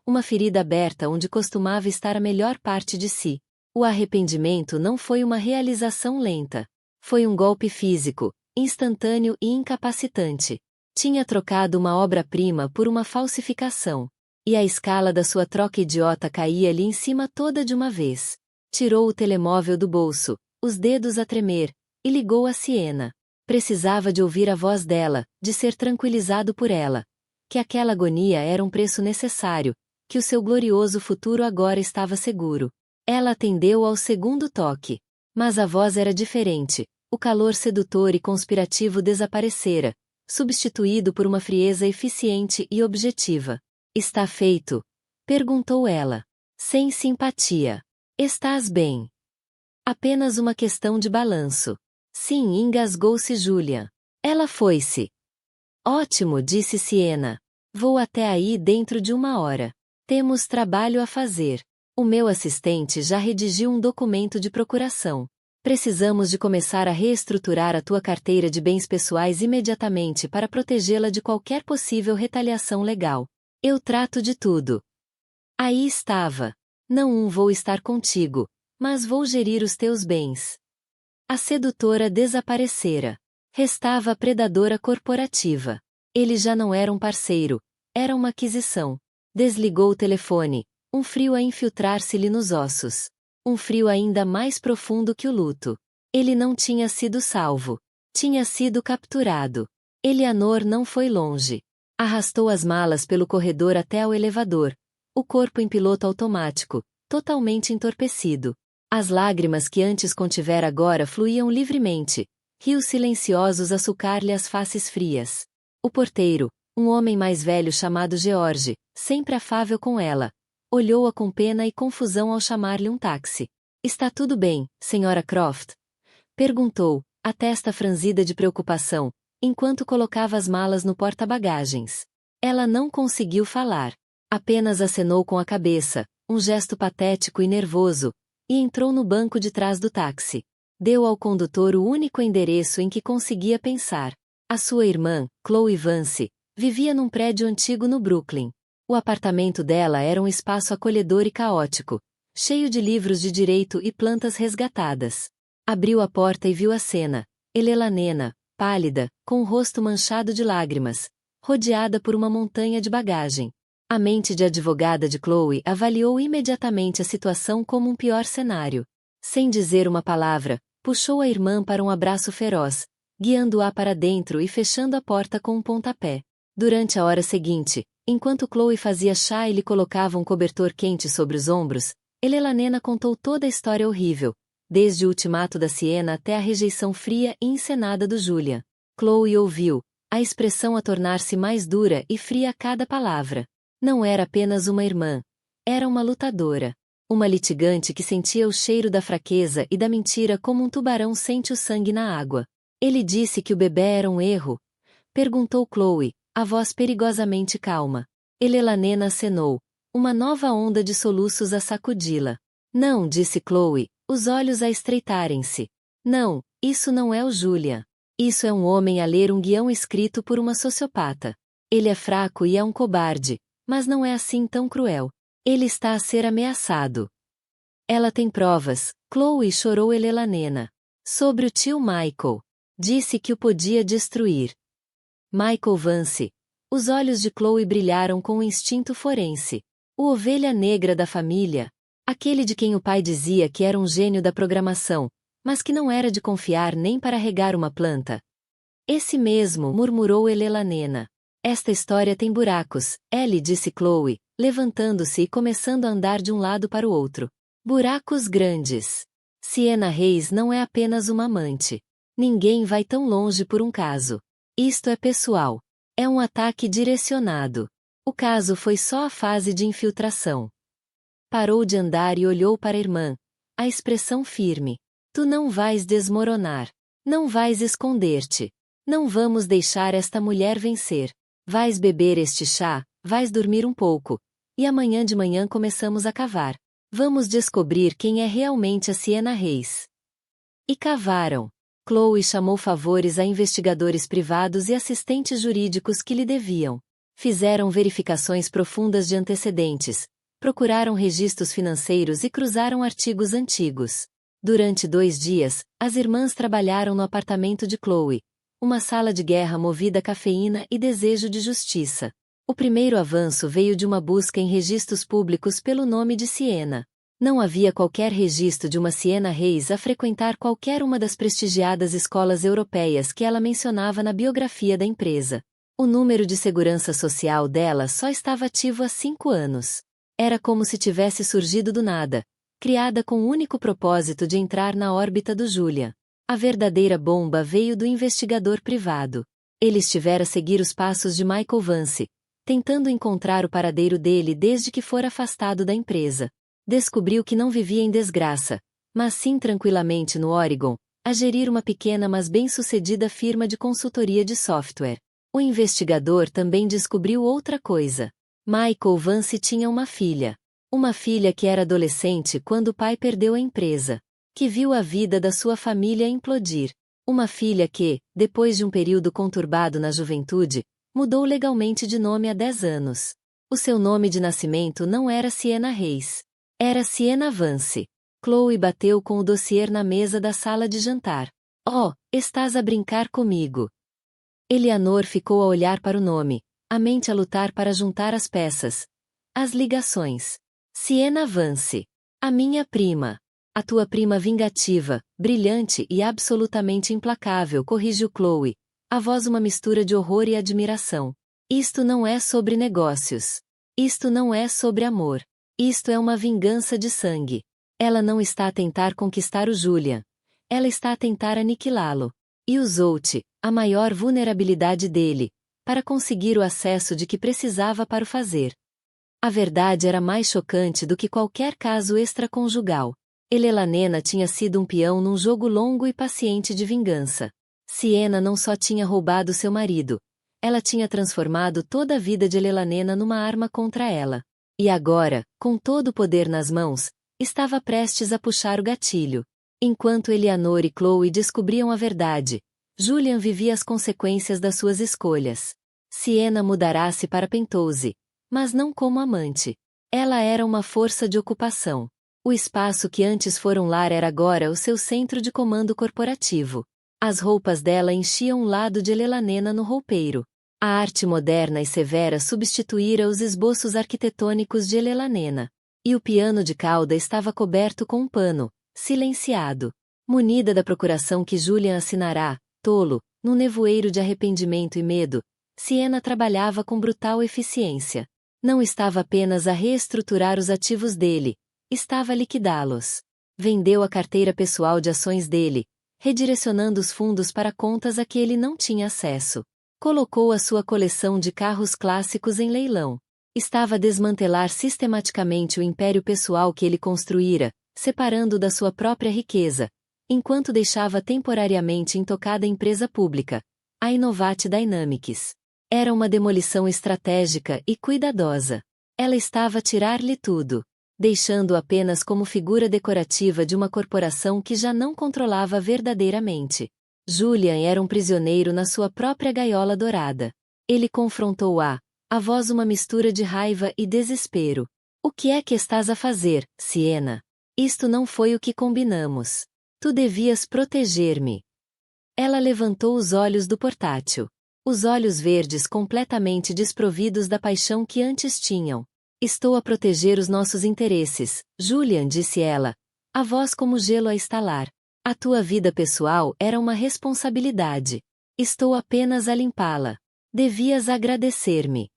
Speaker 1: Uma ferida aberta onde costumava estar a melhor parte de si. O arrependimento não foi uma realização lenta. Foi um golpe físico, instantâneo e incapacitante. Tinha trocado uma obra-prima por uma falsificação. E a escala da sua troca idiota caía-lhe em cima toda de uma vez. Tirou o telemóvel do bolso, os dedos a tremer, e ligou a Siena. Precisava de ouvir a voz dela, de ser tranquilizado por ela. Que aquela agonia era um preço necessário, que o seu glorioso futuro agora estava seguro. Ela atendeu ao segundo toque. Mas a voz era diferente, o calor sedutor e conspirativo desaparecera, substituído por uma frieza eficiente e objetiva. Está feito? Perguntou ela. Sem simpatia. Estás bem? Apenas uma questão de balanço. Sim, engasgou-se Julian. Ela foi-se. Ótimo, disse Siena. Vou até aí dentro de 1 hora. Temos trabalho a fazer. O meu assistente já redigiu um documento de procuração. Precisamos de começar a reestruturar a tua carteira de bens pessoais imediatamente para protegê-la de qualquer possível retaliação legal. Eu trato de tudo. Aí estava. Não vou estar contigo, mas vou gerir os teus bens. A sedutora desaparecera. Restava a predadora corporativa. Ele já não era um parceiro, era uma aquisição. Desligou o telefone, um frio a infiltrar-se-lhe nos ossos. Um frio ainda mais profundo que o luto. Ele não tinha sido salvo. Tinha sido capturado. Eleanor não foi longe. Arrastou as malas pelo corredor até ao elevador, o corpo em piloto automático, totalmente entorpecido. As lágrimas que antes contivera agora fluíam livremente, rios silenciosos a sulcar-lhe as faces frias. O porteiro, um homem mais velho chamado George, sempre afável com ela, olhou-a com pena e confusão ao chamar-lhe um táxi. Está tudo bem, Sra. Croft? Perguntou, a testa franzida de preocupação, enquanto colocava as malas no porta-bagagens. Ela não conseguiu falar. Apenas acenou com a cabeça, um gesto patético e nervoso, e entrou no banco de trás do táxi. Deu ao condutor o único endereço em que conseguia pensar. A sua irmã, Chloe Vance, vivia num prédio antigo no Brooklyn. O apartamento dela era um espaço acolhedor e caótico, cheio de livros de direito e plantas resgatadas. Abriu a porta e viu a cena. Eleanor, pálida, com o rosto manchado de lágrimas, rodeada por uma montanha de bagagem. A mente de advogada de Chloe avaliou imediatamente a situação como um pior cenário. Sem dizer uma palavra, puxou a irmã para um abraço feroz, guiando-a para dentro e fechando a porta com um pontapé. Durante a hora seguinte, enquanto Chloe fazia chá e lhe colocava um cobertor quente sobre os ombros, Eleanor contou toda a história horrível, desde o ultimato da Sienna até a rejeição fria e encenada do Julian. Chloe ouviu, a expressão a tornar-se mais dura e fria a cada palavra. Não era apenas uma irmã. Era uma lutadora. Uma litigante que sentia o cheiro da fraqueza e da mentira como um tubarão sente o sangue na água. Ele disse que o bebê era um erro? Perguntou Chloe, a voz perigosamente calma. Eleanor acenou, uma nova onda de soluços a sacudi-la. Não, disse Chloe, os olhos a estreitarem-se. Não, isso não é o Julian. Isso é um homem a ler um guião escrito por uma sociopata. Ele é fraco e é um cobarde, mas não é assim tão cruel. Ele está a ser ameaçado. Ela tem provas, Chloe chorou Eleanor. Sobre o tio Michael. Disse que o podia destruir. Michael Vance. Os olhos de Chloe brilharam com o instinto forense. O ovelha negra da família. Aquele de quem o pai dizia que era um gênio da programação, mas que não era de confiar nem para regar uma planta. Esse mesmo, murmurou Eleanor. Esta história tem buracos, Ellie, disse Chloe, levantando-se e começando a andar de um lado para o outro. Buracos grandes. Sienna Reis não é apenas uma amante. Ninguém vai tão longe por um caso. Isto é pessoal. É um ataque direcionado. O caso foi só a fase de infiltração. Parou de andar e olhou para a irmã. A expressão firme. Tu não vais desmoronar. Não vais esconder-te. Não vamos deixar esta mulher vencer. Vais beber este chá, vais dormir um pouco. E amanhã de manhã começamos a cavar. Vamos descobrir quem é realmente a Sienna Reis. E cavaram. Chloe chamou favores a investigadores privados e assistentes jurídicos que lhe deviam. Fizeram verificações profundas de antecedentes, procuraram registros financeiros e cruzaram artigos antigos. Durante 2 dias, as irmãs trabalharam no apartamento de Chloe, uma sala de guerra movida a cafeína e desejo de justiça. O primeiro avanço veio de uma busca em registros públicos pelo nome de Sienna. Não havia qualquer registro de uma Sienna Reis a frequentar qualquer uma das prestigiadas escolas europeias que ela mencionava na biografia da empresa. O número de segurança social dela só estava ativo há 5 anos. Era como se tivesse surgido do nada, criada com o único propósito de entrar na órbita do Julian. A verdadeira bomba veio do investigador privado. Ele estivera a seguir os passos de Michael Vance, tentando encontrar o paradeiro dele desde que fora afastado da empresa. Descobriu que não vivia em desgraça, mas sim tranquilamente no Oregon, a gerir uma pequena mas bem-sucedida firma de consultoria de software. O investigador também descobriu outra coisa. Michael Vance tinha uma filha. Uma filha que era adolescente quando o pai perdeu a empresa. Que viu a vida da sua família implodir. Uma filha que, depois de um período conturbado na juventude, mudou legalmente de nome há 10 anos. O seu nome de nascimento não era Sienna Reis. Era Sienna Vance. Chloe bateu com o dossiê na mesa da sala de jantar. Oh, estás a brincar comigo. Eleanor ficou a olhar para o nome, a mente a lutar para juntar as peças. As ligações. Sienna Vance. A minha prima. A tua prima vingativa, brilhante e absolutamente implacável, corrigiu Chloe, a voz uma mistura de horror e admiração. Isto não é sobre negócios. Isto não é sobre amor. Isto é uma vingança de sangue. Ela não está a tentar conquistar o Julian. Ela está a tentar aniquilá-lo. E usou-te, a maior vulnerabilidade dele, para conseguir o acesso de que precisava para o fazer. A verdade era mais chocante do que qualquer caso extraconjugal. Elelanena tinha sido um peão num jogo longo e paciente de vingança. Sienna não só tinha roubado seu marido, ela tinha transformado toda a vida de Elelanena numa arma contra ela. E agora, com todo o poder nas mãos, estava prestes a puxar o gatilho. Enquanto Eleanor e Chloe descobriam a verdade, Julian vivia as consequências das suas escolhas. Sienna mudará-se para Pentose, mas não como amante. Ela era uma força de ocupação. O espaço que antes fora um lar era agora o seu centro de comando corporativo. As roupas dela enchiam o lado de Elelanena no roupeiro. A arte moderna e severa substituíra os esboços arquitetônicos de Elelanena. E o piano de cauda estava coberto com um pano, silenciado. Munida da procuração que Julian assinará, tolo, num nevoeiro de arrependimento e medo, Sienna trabalhava com brutal eficiência. Não estava apenas a reestruturar os ativos dele, estava a liquidá-los. Vendeu a carteira pessoal de ações dele, redirecionando os fundos para contas a que ele não tinha acesso. Colocou a sua coleção de carros clássicos em leilão. Estava a desmantelar sistematicamente o império pessoal que ele construíra, separando da sua própria riqueza, enquanto deixava temporariamente intocada a empresa pública, a Innovate Dynamics. Era uma demolição estratégica e cuidadosa. Ela estava a tirar-lhe tudo, deixando-o apenas como figura decorativa de uma corporação que já não controlava verdadeiramente. Julian era um prisioneiro na sua própria gaiola dourada. Ele confrontou-a, a voz uma mistura de raiva e desespero. O que é que estás a fazer, Sienna? Isto não foi o que combinamos. Tu devias proteger-me. Ela levantou os olhos do portátil. Os olhos verdes completamente desprovidos da paixão que antes tinham. Estou a proteger os nossos interesses, Julian, disse ela, a voz como gelo a estalar. A tua vida pessoal era uma responsabilidade. Estou apenas a limpá-la. Devias agradecer-me.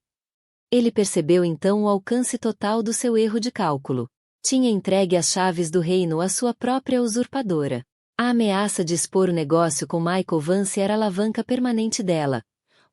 Speaker 1: Ele percebeu então o alcance total do seu erro de cálculo. Tinha entregue as chaves do reino à sua própria usurpadora. A ameaça de expor o negócio com Michael Vance era a alavanca permanente dela.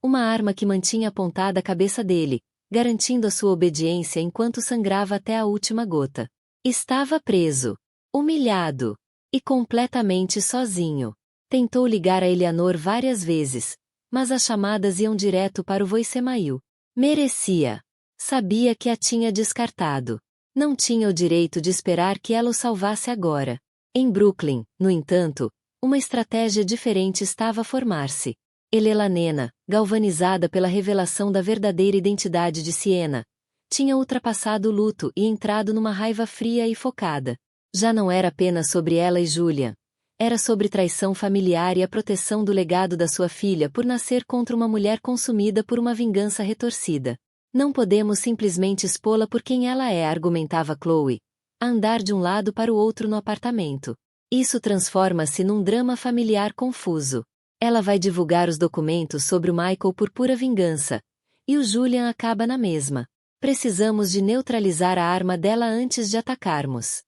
Speaker 1: Uma arma que mantinha apontada a cabeça dele, garantindo a sua obediência enquanto sangrava até a última gota. Estava preso, humilhado e completamente sozinho. Tentou ligar a Eleanor várias vezes, mas as chamadas iam direto para o voicemail. Merecia. Sabia que a tinha descartado. Não tinha o direito de esperar que ela o salvasse agora. Em Brooklyn, no entanto, uma estratégia diferente estava a formar-se. Elelanena, galvanizada pela revelação da verdadeira identidade de Sienna, tinha ultrapassado o luto e entrado numa raiva fria e focada. Já não era apenas sobre ela e Julian. Era sobre traição familiar e a proteção do legado da sua filha por nascer contra uma mulher consumida por uma vingança retorcida. Não podemos simplesmente expô-la por quem ela é, argumentava Chloe, a andar de um lado para o outro no apartamento. Isso transforma-se num drama familiar confuso. Ela vai divulgar os documentos sobre o Michael por pura vingança, e o Julian acaba na mesma. Precisamos de neutralizar a arma dela antes de atacarmos.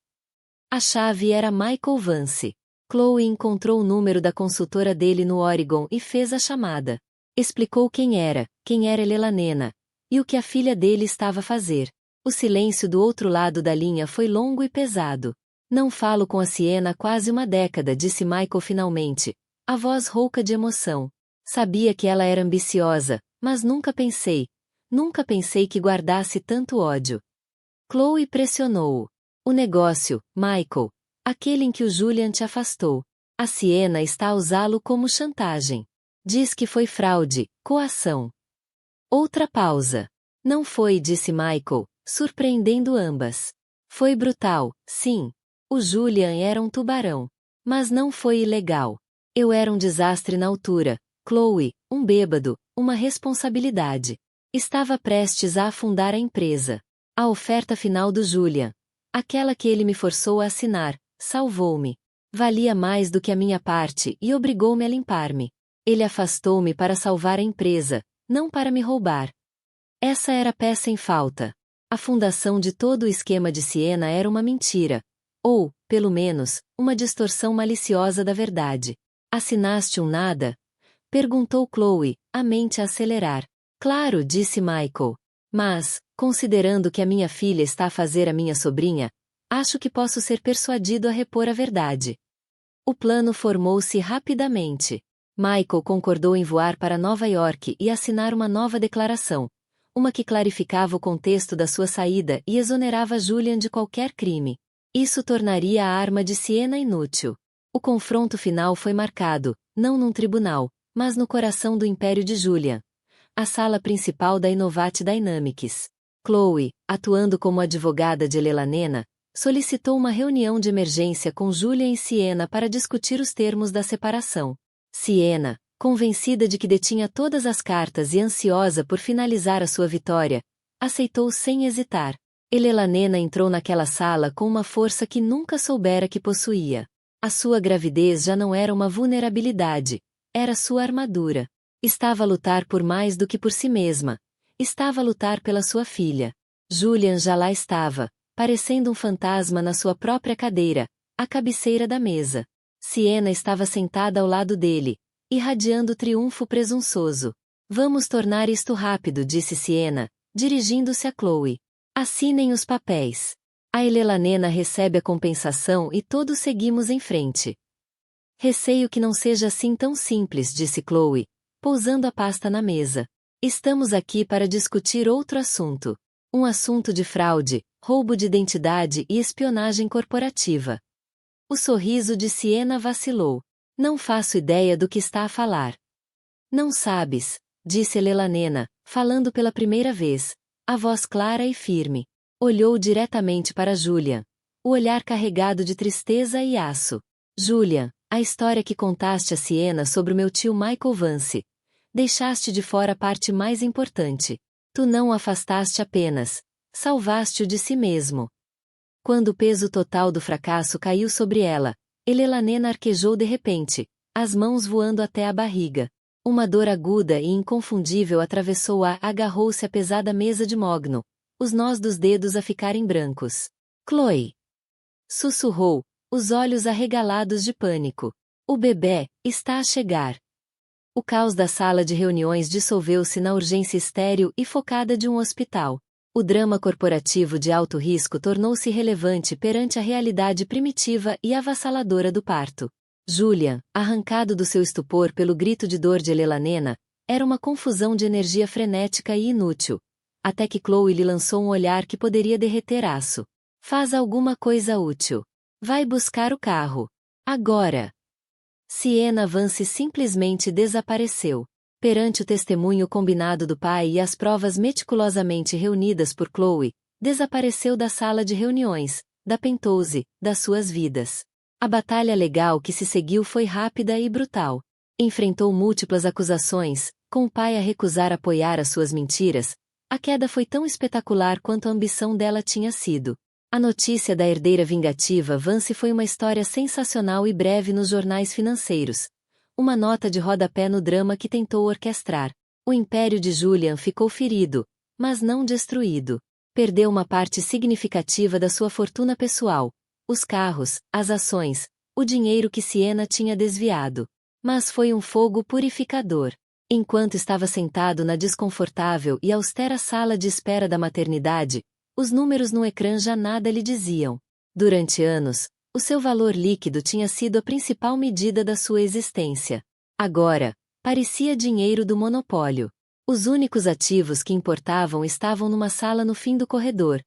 Speaker 1: A chave era Michael Vance. Chloe encontrou o número da consultora dele no Oregon e fez a chamada. Explicou quem era Elelanena, e o que a filha dele estava a fazer. O silêncio do outro lado da linha foi longo e pesado. Não falo com a Sienna há quase uma década, disse Michael finalmente, a voz rouca de emoção. Sabia que ela era ambiciosa, mas nunca pensei que guardasse tanto ódio. Chloe pressionou-o. O negócio, Michael. Aquele em que o Julian te afastou. A Sienna está a usá-lo como chantagem. Diz que foi fraude, coação. Outra pausa. Não foi, disse Michael, surpreendendo ambas. Foi brutal, sim. O Julian era um tubarão. Mas não foi ilegal. Eu era um desastre na altura. Chloe, um bêbado, uma responsabilidade. Estava prestes a afundar a empresa. A oferta final do Julian, aquela que ele me forçou a assinar, salvou-me. Valia mais do que a minha parte e obrigou-me a limpar-me. Ele afastou-me para salvar a empresa, não para me roubar. Essa era a peça em falta. A fundação de todo o esquema de Sienna era uma mentira. Ou, pelo menos, uma distorção maliciosa da verdade. Assinaste um nada? Perguntou Chloe, a mente a acelerar. Claro, disse Michael. Mas, considerando que a minha filha está a fazer a minha sobrinha, acho que posso ser persuadido a repor a verdade. O plano formou-se rapidamente. Michael concordou em voar para Nova York e assinar uma nova declaração. Uma que clarificava o contexto da sua saída e exonerava Julian de qualquer crime. Isso tornaria a arma de Sienna inútil. O confronto final foi marcado, não num tribunal, mas no coração do império de Julian. A sala principal da Innovat Dynamics. Chloe, atuando como advogada de Elanena, solicitou uma reunião de emergência com Julian e Sienna para discutir os termos da separação. Sienna, convencida de que detinha todas as cartas e ansiosa por finalizar a sua vitória, aceitou sem hesitar. Elanena entrou naquela sala com uma força que nunca soubera que possuía. A sua gravidez já não era uma vulnerabilidade, era sua armadura. Estava a lutar por mais do que por si mesma. Estava a lutar pela sua filha. Julian já lá estava, parecendo um fantasma na sua própria cadeira, à cabeceira da mesa. Sienna estava sentada ao lado dele, irradiando triunfo presunçoso. Vamos tornar isto rápido, disse Sienna, dirigindo-se a Chloe. Assinem os papéis. A Elanena recebe a compensação e todos seguimos em frente. Receio que não seja assim tão simples, disse Chloe, pousando a pasta na mesa. Estamos aqui para discutir outro assunto. Um assunto de fraude, roubo de identidade e espionagem corporativa. O sorriso de Sienna vacilou. Não faço ideia do que está a falar. Não sabes, disse Elanena, falando pela primeira vez, a voz clara e firme. Olhou diretamente para Julian. O olhar carregado de tristeza e aço. Julian, a história que contaste a Sienna sobre o meu tio Michael Vance. Deixaste de fora a parte mais importante. Tu não o afastaste apenas. Salvaste-o de si mesmo. Quando o peso total do fracasso caiu sobre ela, Elanena arquejou de repente, as mãos voando até a barriga. Uma dor aguda e inconfundível atravessou-a, agarrou-se à pesada mesa de mogno, os nós dos dedos a ficarem brancos. Chloe! Sussurrou, os olhos arregalados de pânico. O bebê está a chegar. O caos da sala de reuniões dissolveu-se na urgência estéril e focada de um hospital. O drama corporativo de alto risco tornou-se relevante perante a realidade primitiva e avassaladora do parto. Julian, arrancado do seu estupor pelo grito de dor de Elanena, era uma confusão de energia frenética e inútil, até que Chloe lhe lançou um olhar que poderia derreter aço. Faz alguma coisa útil. Vai buscar o carro. Agora! Sienna Vance simplesmente desapareceu. Perante o testemunho combinado do pai e as provas meticulosamente reunidas por Chloe, desapareceu da sala de reuniões, da Penthouse, das suas vidas. A batalha legal que se seguiu foi rápida e brutal. Enfrentou múltiplas acusações, com o pai a recusar apoiar as suas mentiras. A queda foi tão espetacular quanto a ambição dela tinha sido. A notícia da herdeira vingativa Vance foi uma história sensacional e breve nos jornais financeiros. Uma nota de rodapé no drama que tentou orquestrar. O império de Julian ficou ferido, mas não destruído. Perdeu uma parte significativa da sua fortuna pessoal. Os carros, as ações, o dinheiro que Sienna tinha desviado. Mas foi um fogo purificador. Enquanto estava sentado na desconfortável e austera sala de espera da maternidade, os números no ecrã já nada lhe diziam. Durante anos, o seu valor líquido tinha sido a principal medida da sua existência. Agora, parecia dinheiro do monopólio. Os únicos ativos que importavam estavam numa sala no fim do corredor.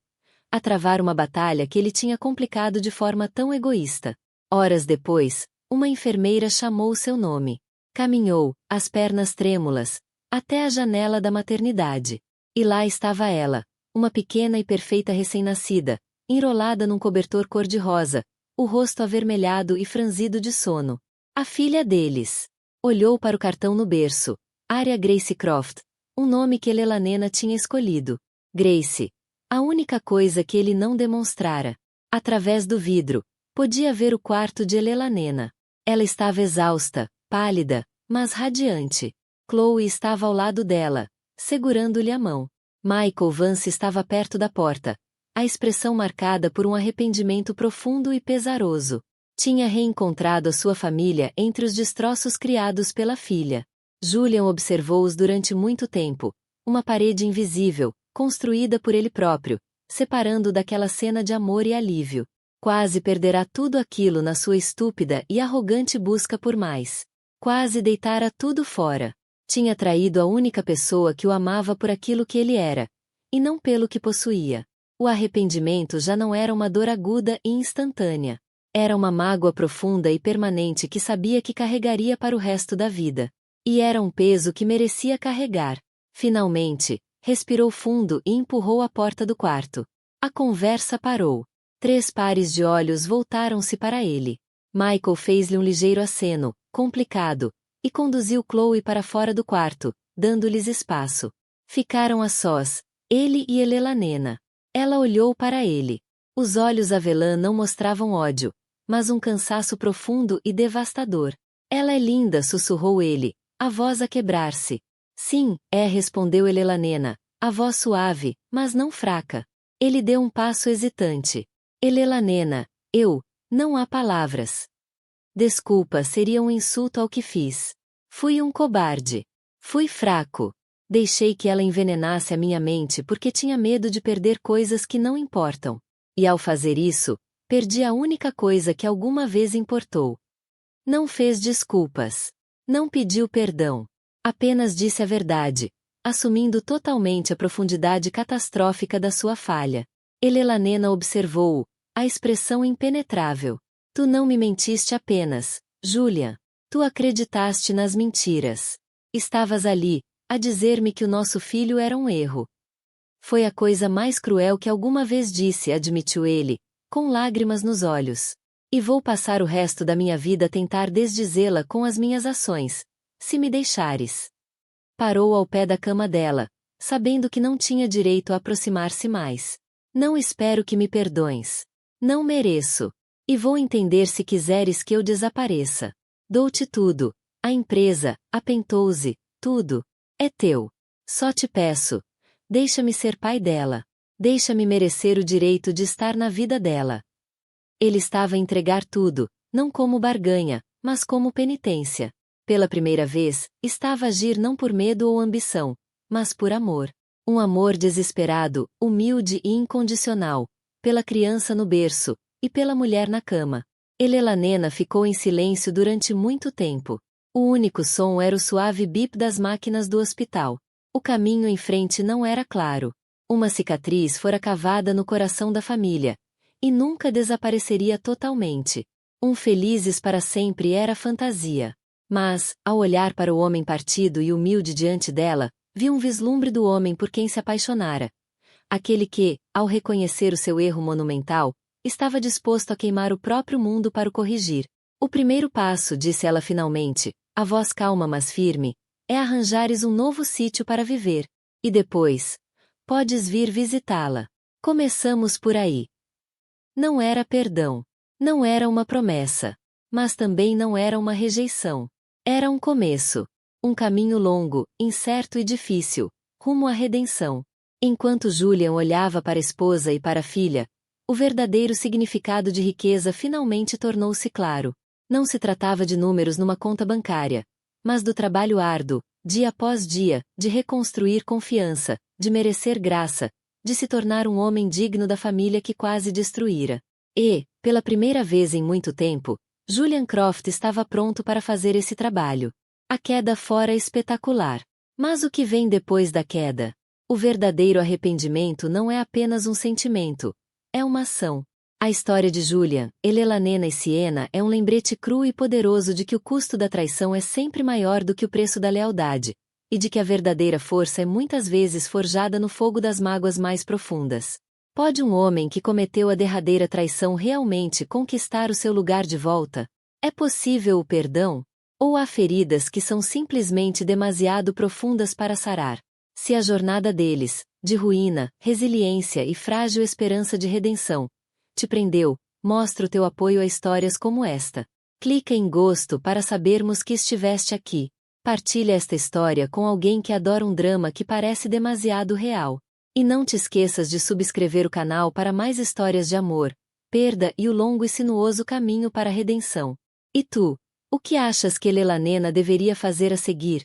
Speaker 1: a travar uma batalha que ele tinha complicado de forma tão egoísta. Horas depois, uma enfermeira chamou seu nome. Caminhou, as pernas trêmulas, até a janela da maternidade. E lá estava ela, uma pequena e perfeita recém-nascida, enrolada num cobertor cor-de-rosa, o rosto avermelhado e franzido de sono. A filha deles. Olhou para o cartão no berço. Arya Grace Croft, um nome que Elenanena tinha escolhido. Grace. A única coisa que ele não demonstrara. Através do vidro, podia ver o quarto de Elenanena. Ela estava exausta, pálida, mas radiante. Chloe estava ao lado dela, segurando-lhe a mão. Michael Vance estava perto da porta, a expressão marcada por um arrependimento profundo e pesaroso. Tinha reencontrado a sua família entre os destroços criados pela filha. Julian observou-os durante muito tempo, uma parede invisível, construída por ele próprio, separando daquela cena de amor e alívio. Quase perderá tudo aquilo na sua estúpida e arrogante busca por mais. Quase deitara tudo fora. Tinha traído a única pessoa que o amava por aquilo que ele era, e não pelo que possuía. O arrependimento já não era uma dor aguda e instantânea. Era uma mágoa profunda e permanente que sabia que carregaria para o resto da vida. E era um peso que merecia carregar. Finalmente, respirou fundo e empurrou a porta do quarto. A conversa parou. 3 pares de olhos voltaram-se para ele. Michael fez-lhe um ligeiro aceno, complicado, e conduziu Chloe para fora do quarto, dando-lhes espaço. Ficaram a sós, ele e Elenanena. Ela olhou para ele. Os olhos avelã não mostravam ódio, mas um cansaço profundo e devastador. Ela é linda, sussurrou ele, a voz a quebrar-se. Sim, respondeu Elenanena, a voz suave, mas não fraca. Ele deu um passo hesitante. Elenanena, não há palavras. Desculpa seria um insulto ao que fiz. Fui um cobarde. Fui fraco. Deixei que ela envenenasse a minha mente porque tinha medo de perder coisas que não importam. E ao fazer isso, perdi a única coisa que alguma vez importou. Não fez desculpas. Não pediu perdão. Apenas disse a verdade, assumindo totalmente a profundidade catastrófica da sua falha. Elenanena observou-o, a expressão impenetrável. Tu não me mentiste apenas, Julian. Tu acreditaste nas mentiras. Estavas ali, a dizer-me que o nosso filho era um erro. Foi a coisa mais cruel que alguma vez disse, admitiu ele, com lágrimas nos olhos. E vou passar o resto da minha vida a tentar desdizê-la com as minhas ações, se me deixares. Parou ao pé da cama dela, sabendo que não tinha direito a aproximar-se mais. Não espero que me perdoes. Não mereço. E vou entender se quiseres que eu desapareça. Dou-te tudo. A empresa, a Penthouse, tudo. É teu. Só te peço. Deixa-me ser pai dela. Deixa-me merecer o direito de estar na vida dela. Ele estava a entregar tudo, não como barganha, mas como penitência. Pela primeira vez, estava a agir não por medo ou ambição, mas por amor. Um amor desesperado, humilde e incondicional, pela criança no berço, e pela mulher na cama. Elenanena ficou em silêncio durante muito tempo. O único som era o suave bip das máquinas do hospital. O caminho em frente não era claro. Uma cicatriz fora cavada no coração da família, e nunca desapareceria totalmente. Um felizes para sempre era fantasia. Mas, ao olhar para o homem partido e humilde diante dela, viu um vislumbre do homem por quem se apaixonara. Aquele que, ao reconhecer o seu erro monumental, estava disposto a queimar o próprio mundo para o corrigir. O primeiro passo, disse ela finalmente, a voz calma mas firme, é arranjares um novo sítio para viver. E depois, podes vir visitá-la. Começamos por aí. Não era perdão. Não era uma promessa. Mas também não era uma rejeição. Era um começo. Um caminho longo, incerto e difícil, rumo à redenção. Enquanto Julian olhava para a esposa e para a filha, o verdadeiro significado de riqueza finalmente tornou-se claro. Não se tratava de números numa conta bancária, mas do trabalho árduo, dia após dia, de reconstruir confiança, de merecer graça, de se tornar um homem digno da família que quase destruíra. E, pela primeira vez em muito tempo, Julian Croft estava pronto para fazer esse trabalho. A queda fora espetacular. Mas o que vem depois da queda? O verdadeiro arrependimento não é apenas um sentimento, é uma ação. A história de Julia, Elenana e Siena é um lembrete cru e poderoso de que o custo da traição é sempre maior do que o preço da lealdade, e de que a verdadeira força é muitas vezes forjada no fogo das mágoas mais profundas. Pode um homem que cometeu a derradeira traição realmente conquistar o seu lugar de volta? É possível o perdão? Ou há feridas que são simplesmente demasiado profundas para sarar? Se a jornada deles, de ruína, resiliência e frágil esperança de redenção, te prendeu, mostra o teu apoio a histórias como esta. Clica em gosto para sabermos que estiveste aqui. Partilha esta história com alguém que adora um drama que parece demasiado real. E não te esqueças de subscrever o canal para mais histórias de amor, perda e o longo e sinuoso caminho para a redenção. E tu, o que achas que Elenana deveria fazer a seguir?